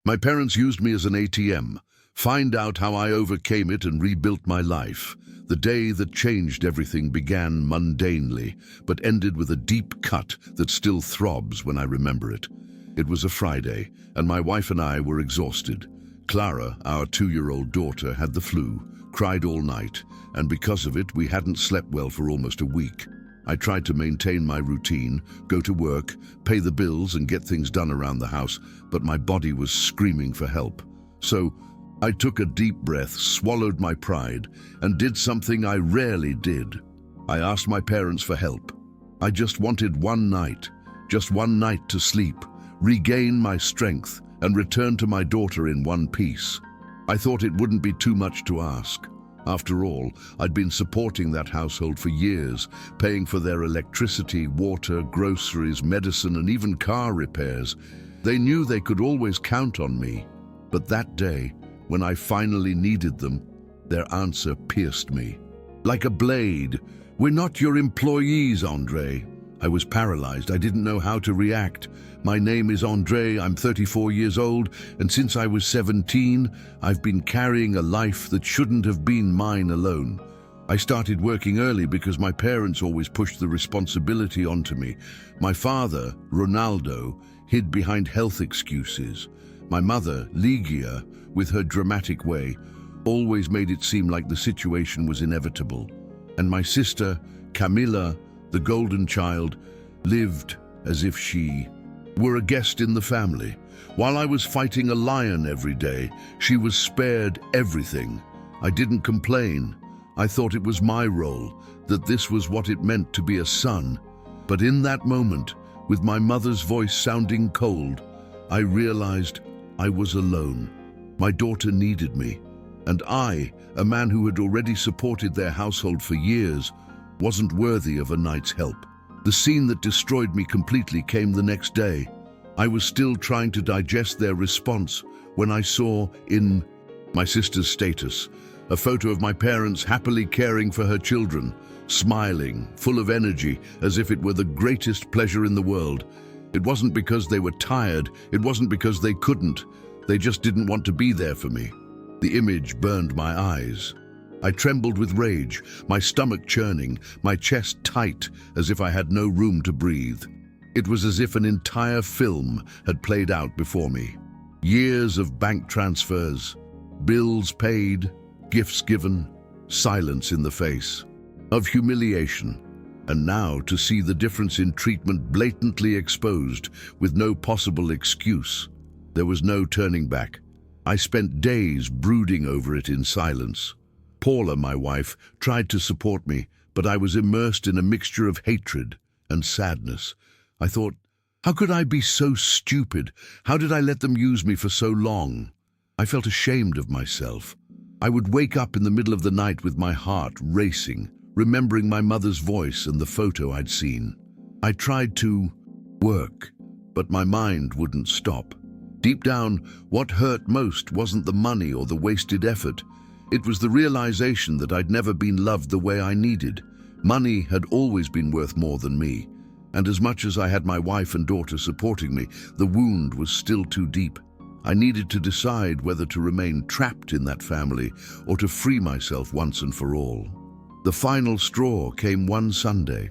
My parents used me as an ATM. Find out how I overcame it and rebuilt my life. The day that changed everything began mundanely, but ended with a deep cut that still throbs when I remember it. It was a Friday, and my wife and I were exhausted. Clara, our 2-year-old daughter, had the flu, cried all night, and because of it, we hadn't slept well for almost a week. I tried to maintain my routine, go to work, pay the bills and get things done around the house, but my body was screaming for help. So I took a deep breath, swallowed my pride, and did something I rarely did. I asked my parents for help. I just wanted one night to sleep, regain my strength, and return to my daughter in one piece. I thought it wouldn't be too much to ask. After all, I'd been supporting that household for years, paying for their electricity, water, groceries, medicine, and even car repairs. They knew they could always count on me. But that day, when I finally needed them, their answer pierced me. Like a blade. "We're not your employees, Andre." I was paralyzed. I didn't know how to react. My name is Andre, I'm 34 years old, and since I was 17, I've been carrying a life that shouldn't have been mine alone. I started working early because my parents always pushed the responsibility onto me. My father, Ronaldo, hid behind health excuses. My mother, Ligia, with her dramatic way, always made it seem like the situation was inevitable. And my sister, Camilla, the golden child, lived as if she were a guest in the family. While I was fighting a lion every day, she was spared everything. I didn't complain. I thought it was my role, that this was what it meant to be a son. But in that moment, with my mother's voice sounding cold, I realized I was alone. My daughter needed me, and I, a man who had already supported their household for years, wasn't worthy of a night's help. The scene that destroyed me completely came the next day. I was still trying to digest their response when I saw, in my sister's status, a photo of my parents happily caring for her children, smiling, full of energy, as if it were the greatest pleasure in the world. It wasn't because they were tired, it wasn't because they couldn't. They just didn't want to be there for me. The image burned my eyes. I trembled with rage, my stomach churning, my chest tight, as if I had no room to breathe. It was as if an entire film had played out before me. Years of bank transfers, bills paid, gifts given, silence in the face of humiliation. And now to see the difference in treatment blatantly exposed with no possible excuse. There was no turning back. I spent days brooding over it in silence. Paula, my wife, tried to support me, but I was immersed in a mixture of hatred and sadness. I thought, how could I be so stupid? How did I let them use me for so long? I felt ashamed of myself. I would wake up in the middle of the night with my heart racing, remembering my mother's voice and the photo I'd seen. I tried to work, but my mind wouldn't stop. Deep down, what hurt most wasn't the money or the wasted effort. It was the realization that I'd never been loved the way I needed. Money had always been worth more than me, and as much as I had my wife and daughter supporting me, the wound was still too deep. I needed to decide whether to remain trapped in that family or to free myself once and for all. The final straw came one Sunday.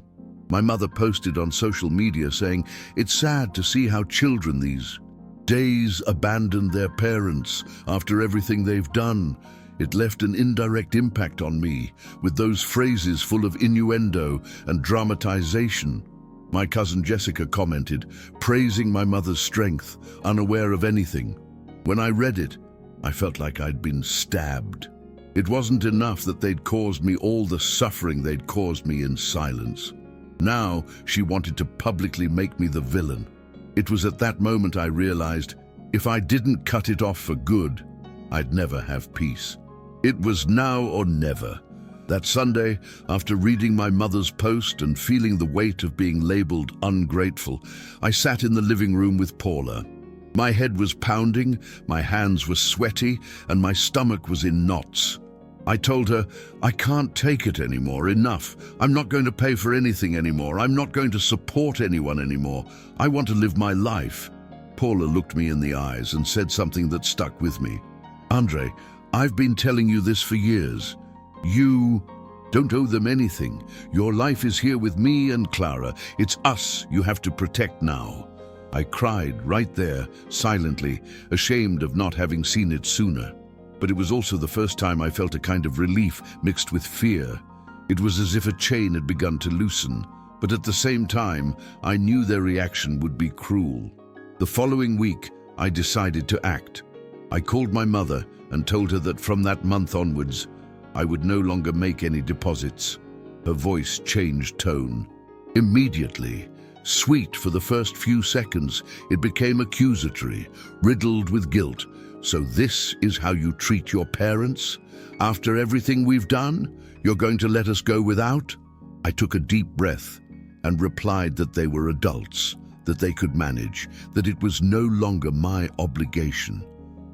My mother posted on social media saying, "It's sad to see how children these days abandon their parents after everything they've done." It left an indirect impact on me, with those phrases full of innuendo and dramatization. My cousin Jessica commented, praising my mother's strength, unaware of anything. When I read it, I felt like I'd been stabbed. It wasn't enough that they'd caused me all the suffering they'd caused me in silence. Now she wanted to publicly make me the villain. It was at that moment I realized, if I didn't cut it off for good, I'd never have peace. It was now or never. That Sunday, after reading my mother's post and feeling the weight of being labeled ungrateful, I sat in the living room with Paula. My head was pounding, my hands were sweaty, and my stomach was in knots. I told her, "I can't take it anymore, enough. I'm not going to pay for anything anymore. I'm not going to support anyone anymore. I want to live my life." Paula looked me in the eyes and said something that stuck with me. "Andre, I've been telling you this for years. You don't owe them anything. Your life is here with me and Clara. It's us you have to protect now." I cried right there, silently, ashamed of not having seen it sooner. But it was also the first time I felt a kind of relief mixed with fear. It was as if a chain had begun to loosen, but at the same time, I knew their reaction would be cruel. The following week, I decided to act. I called my mother and told her that from that month onwards, I would no longer make any deposits. Her voice changed tone. Immediately, sweet for the first few seconds, it became accusatory, riddled with guilt. "So this is how you treat your parents? After everything we've done, you're going to let us go without?" I took a deep breath and replied that they were adults, that they could manage, that it was no longer my obligation.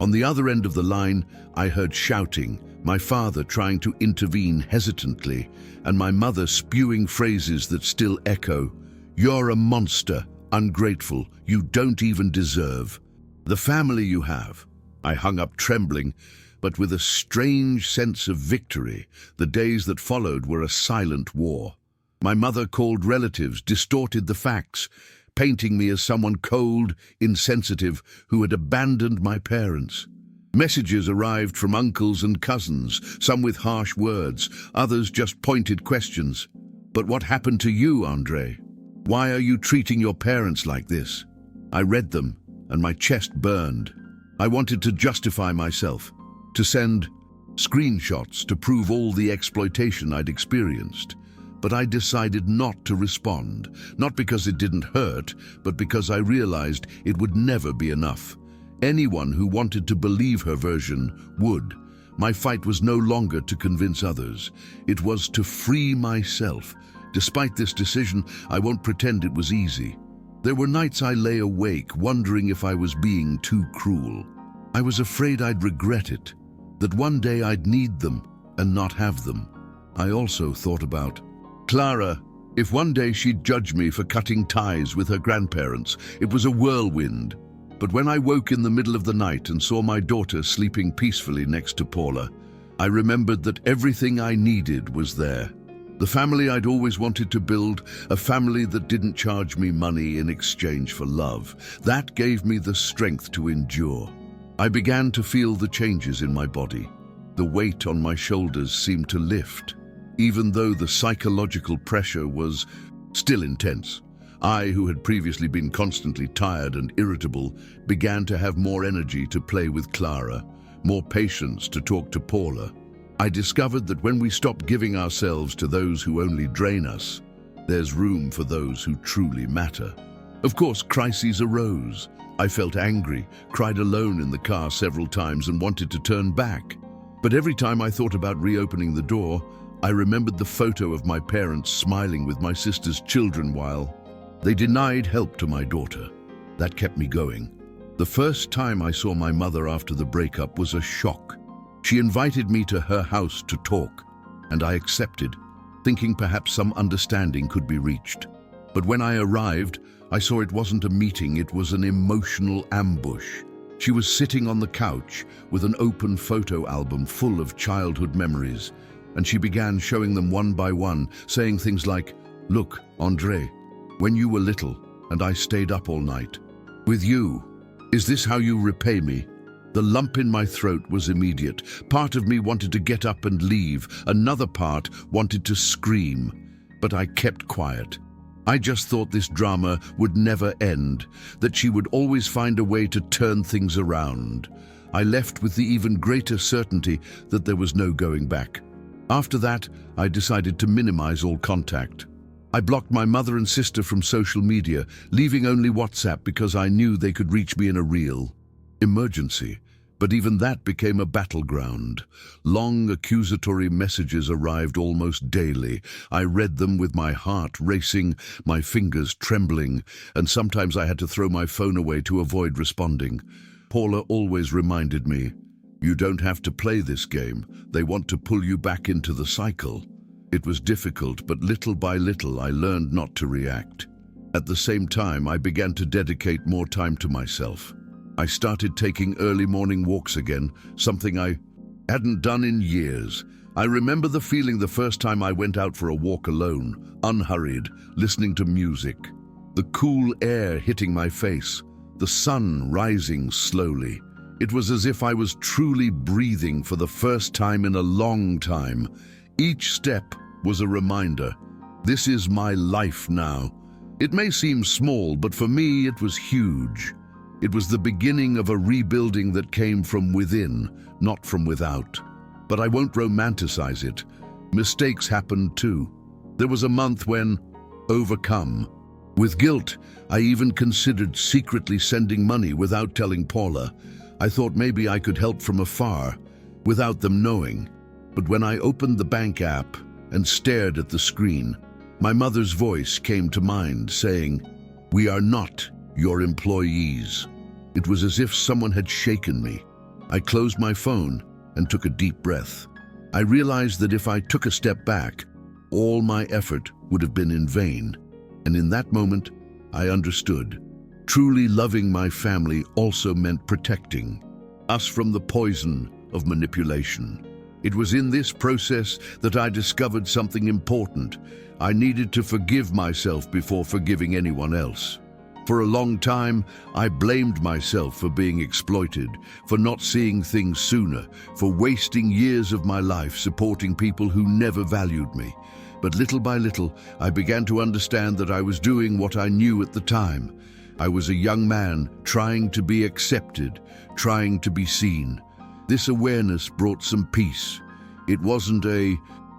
On the other end of the line, I heard shouting, my father trying to intervene hesitantly, and my mother spewing phrases that still echo. "You're a monster, ungrateful, you don't even deserve the family you have." I hung up trembling, but with a strange sense of victory. The days that followed were a silent war. My mother called relatives, distorted the facts, painting me as someone cold, insensitive, who had abandoned my parents. Messages arrived from uncles and cousins, some with harsh words, others just pointed questions. "But what happened to you, Andre? Why are you treating your parents like this?" I read them, and my chest burned. I wanted to justify myself, to send screenshots to prove all the exploitation I'd experienced. But I decided not to respond, not because it didn't hurt, but because I realized it would never be enough. Anyone who wanted to believe her version would. My fight was no longer to convince others. It was to free myself. Despite this decision, I won't pretend it was easy. There were nights I lay awake, wondering if I was being too cruel. I was afraid I'd regret it, that one day I'd need them and not have them. I also thought about Clara. If one day she'd judge me for cutting ties with her grandparents, it was a whirlwind. But when I woke in the middle of the night and saw my daughter sleeping peacefully next to Paula, I remembered that everything I needed was there. The family I'd always wanted to build, a family that didn't charge me money in exchange for love. That gave me the strength to endure. I began to feel the changes in my body. The weight on my shoulders seemed to lift, even though the psychological pressure was still intense. I, who had previously been constantly tired and irritable, began to have more energy to play with Clara, more patience to talk to Paula. I discovered that when we stop giving ourselves to those who only drain us, there's room for those who truly matter. Of course, crises arose. I felt angry, cried alone in the car several times and wanted to turn back. But every time I thought about reopening the door, I remembered the photo of my parents smiling with my sister's children while they denied help to my daughter. That kept me going. The first time I saw my mother after the breakup was a shock. She invited me to her house to talk, and I accepted, thinking perhaps some understanding could be reached. But when I arrived, I saw it wasn't a meeting, it was an emotional ambush. She was sitting on the couch with an open photo album full of childhood memories, and she began showing them one by one, saying things like, "Look, Andre, when you were little and I stayed up all night with you. Is this how you repay me?" The lump in my throat was immediate. Part of me wanted to get up and leave. Another part wanted to scream. But I kept quiet. I just thought this drama would never end, that she would always find a way to turn things around. I left with the even greater certainty that there was no going back. After that, I decided to minimize all contact. I blocked my mother and sister from social media, leaving only WhatsApp because I knew they could reach me in a real emergency. But even that became a battleground. Long accusatory messages arrived almost daily. I read them with my heart racing, my fingers trembling, and sometimes I had to throw my phone away to avoid responding. Paula always reminded me, "You don't have to play this game. They want to pull you back into the cycle." It was difficult, but little by little I learned not to react. At the same time, I began to dedicate more time to myself. I started taking early morning walks again, something I hadn't done in years. I remember the feeling the first time I went out for a walk alone, unhurried, listening to music. The cool air hitting my face, the sun rising slowly. It was as if I was truly breathing for the first time in a long time. Each step was a reminder. This is my life now. It may seem small, but for me it was huge. It was the beginning of a rebuilding that came from within, not from without. But I won't romanticize it. Mistakes happened too. There was a month when, overcome. With guilt, I even considered secretly sending money without telling Paula. I thought maybe I could help from afar, without them knowing. But when I opened the bank app and stared at the screen, my mother's voice came to mind saying, "We are not your employees." It was as if someone had shaken me. I closed my phone and took a deep breath. I realized that if I took a step back, all my effort would have been in vain. And in that moment, I understood. Truly loving my family also meant protecting us from the poison of manipulation. It was in this process that I discovered something important. I needed to forgive myself before forgiving anyone else. For a long time, I blamed myself for being exploited, for not seeing things sooner, for wasting years of my life supporting people who never valued me. But little by little, I began to understand that I was doing what I knew at the time. I was a young man trying to be accepted, trying to be seen. This awareness brought some peace. It wasn't a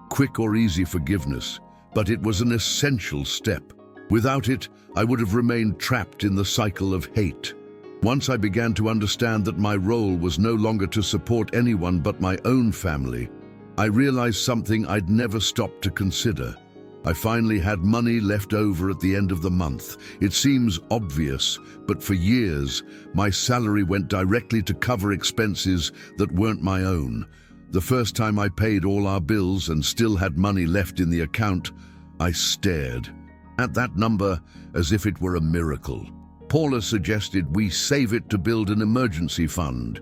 quick or easy forgiveness, but it was an essential step. Without it, I would have remained trapped in the cycle of hate. Once I began to understand that my role was no longer to support anyone but my own family, I realized something I'd never stopped to consider. I finally had money left over at the end of the month. It seems obvious, but for years, my salary went directly to cover expenses that weren't my own. The first time I paid all our bills and still had money left in the account, I stared at that number as if it were a miracle. Paula suggested we save it to build an emergency fund.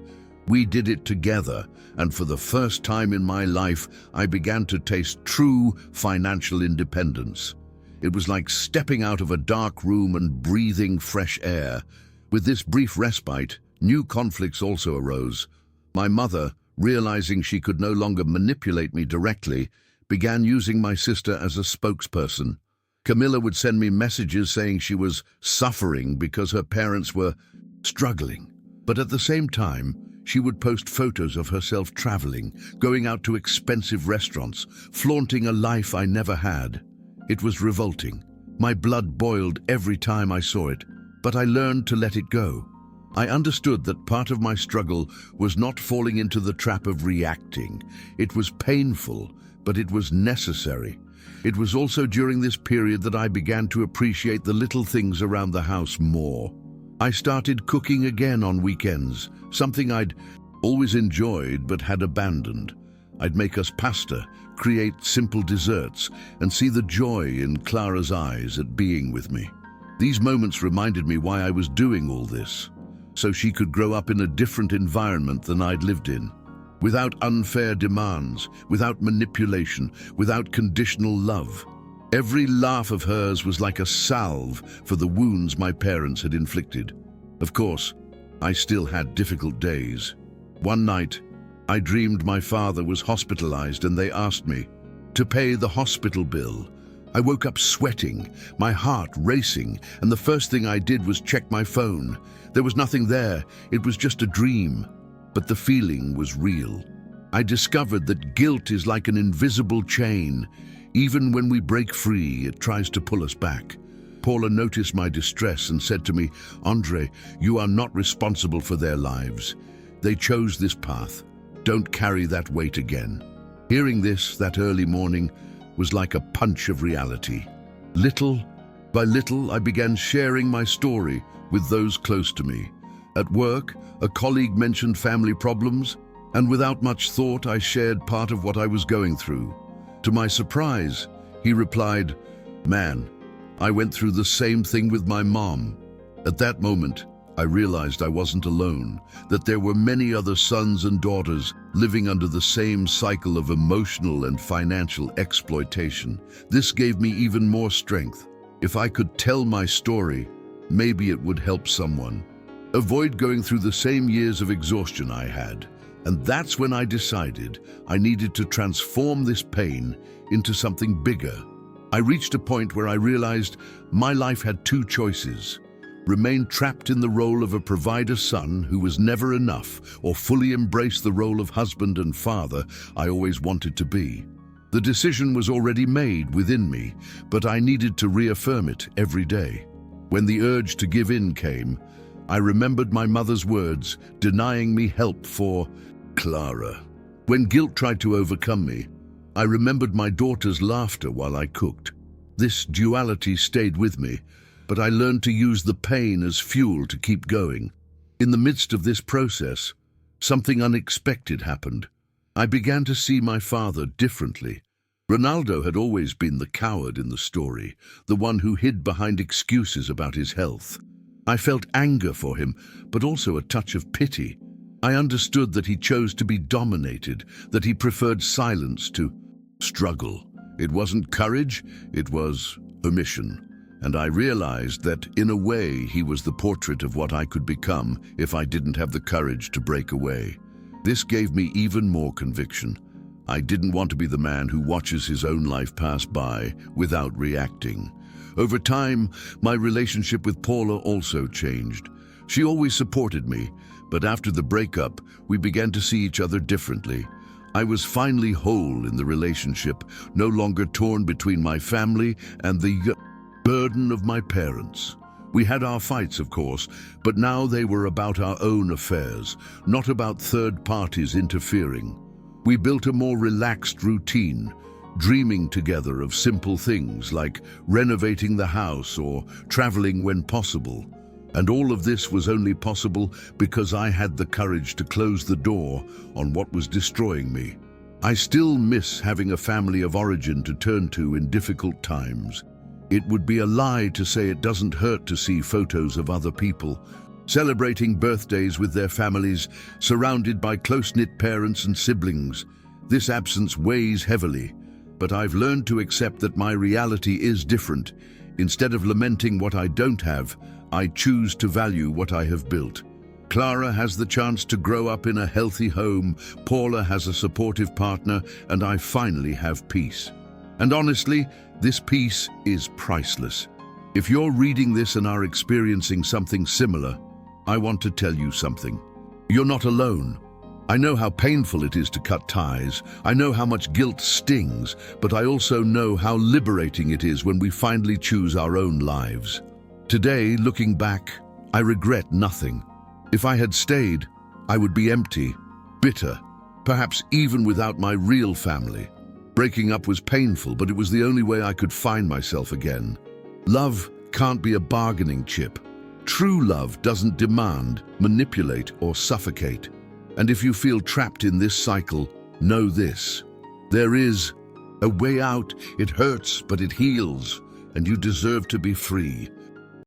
We did it together, and for the first time in my life, I began to taste true financial independence. It was like stepping out of a dark room and breathing fresh air. With this brief respite, new conflicts also arose. My mother, realizing she could no longer manipulate me directly, began using my sister as a spokesperson. Camilla would send me messages saying she was suffering because her parents were struggling. But at the same time, she would post photos of herself traveling, going out to expensive restaurants, flaunting a life I never had. It was revolting. My blood boiled every time I saw it, but I learned to let it go. I understood that part of my struggle was not falling into the trap of reacting. It was painful, but it was necessary. It was also during this period that I began to appreciate the little things around the house more. I started cooking again on weekends, something I'd always enjoyed but had abandoned. I'd make us pasta, create simple desserts, and see the joy in Clara's eyes at being with me. These moments reminded me why I was doing all this, so she could grow up in a different environment than I'd lived in. Without unfair demands, without manipulation, without conditional love. Every laugh of hers was like a salve for the wounds my parents had inflicted. Of course, I still had difficult days. One night, I dreamed my father was hospitalized and they asked me to pay the hospital bill. I woke up sweating, my heart racing, and the first thing I did was check my phone. There was nothing there, it was just a dream. But the feeling was real. I discovered that guilt is like an invisible chain. Even when we break free, it tries to pull us back. Paula noticed my distress and said to me, "Andre, you are not responsible for their lives. They chose this path. Don't carry that weight again." Hearing this that early morning was like a punch of reality. Little by little, I began sharing my story with those close to me. At work, a colleague mentioned family problems, and without much thought, I shared part of what I was going through. To my surprise, he replied, "Man, I went through the same thing with my mom. At that moment, I realized I wasn't alone, that there were many other sons and daughters living under the same cycle of emotional and financial exploitation. This gave me even more strength. If I could tell my story, maybe it would help someone. Avoid going through the same years of exhaustion I had. And that's when I decided I needed to transform this pain into something bigger. I reached a point where I realized my life had two choices: remain trapped in the role of a provider son who was never enough, or fully embrace the role of husband and father I always wanted to be. The decision was already made within me, but I needed to reaffirm it every day. When the urge to give in came, I remembered my mother's words, denying me help for Clara. When guilt tried to overcome me, I remembered my daughter's laughter while I cooked. This duality stayed with me, but I learned to use the pain as fuel to keep going. In the midst of this process, something unexpected happened. I began to see my father differently. Ronaldo had always been the coward in the story, the one who hid behind excuses about his health. I felt anger for him, but also a touch of pity. I understood that he chose to be dominated, that he preferred silence to struggle. It wasn't courage, it was omission. And I realized that, in a way, he was the portrait of what I could become if I didn't have the courage to break away. This gave me even more conviction. I didn't want to be the man who watches his own life pass by without reacting. Over time, my relationship with Paula also changed. She always supported me, but after the breakup, we began to see each other differently. I was finally whole in the relationship, no longer torn between my family and the burden of my parents. We had our fights, of course, but now they were about our own affairs, not about third parties interfering. We built a more relaxed routine, dreaming together of simple things like renovating the house or traveling when possible. And all of this was only possible because I had the courage to close the door on what was destroying me. I still miss having a family of origin to turn to in difficult times. It would be a lie to say it doesn't hurt to see photos of other people celebrating birthdays with their families, surrounded by close-knit parents and siblings. This absence weighs heavily, but I've learned to accept that my reality is different. Instead of lamenting what I don't have, I choose to value what I have built. Clara has the chance to grow up in a healthy home, Paula has a supportive partner, and I finally have peace. And honestly, this peace is priceless. If you're reading this and are experiencing something similar, I want to tell you something. You're not alone. I know how painful it is to cut ties. I know how much guilt stings, but I also know how liberating it is when we finally choose our own lives. Today, looking back, I regret nothing. If I had stayed, I would be empty, bitter, perhaps even without my real family. Breaking up was painful, but it was the only way I could find myself again. Love can't be a bargaining chip. True love doesn't demand, manipulate, or suffocate. And if you feel trapped in this cycle, know this: there is a way out. It hurts, but it heals, and you deserve to be free.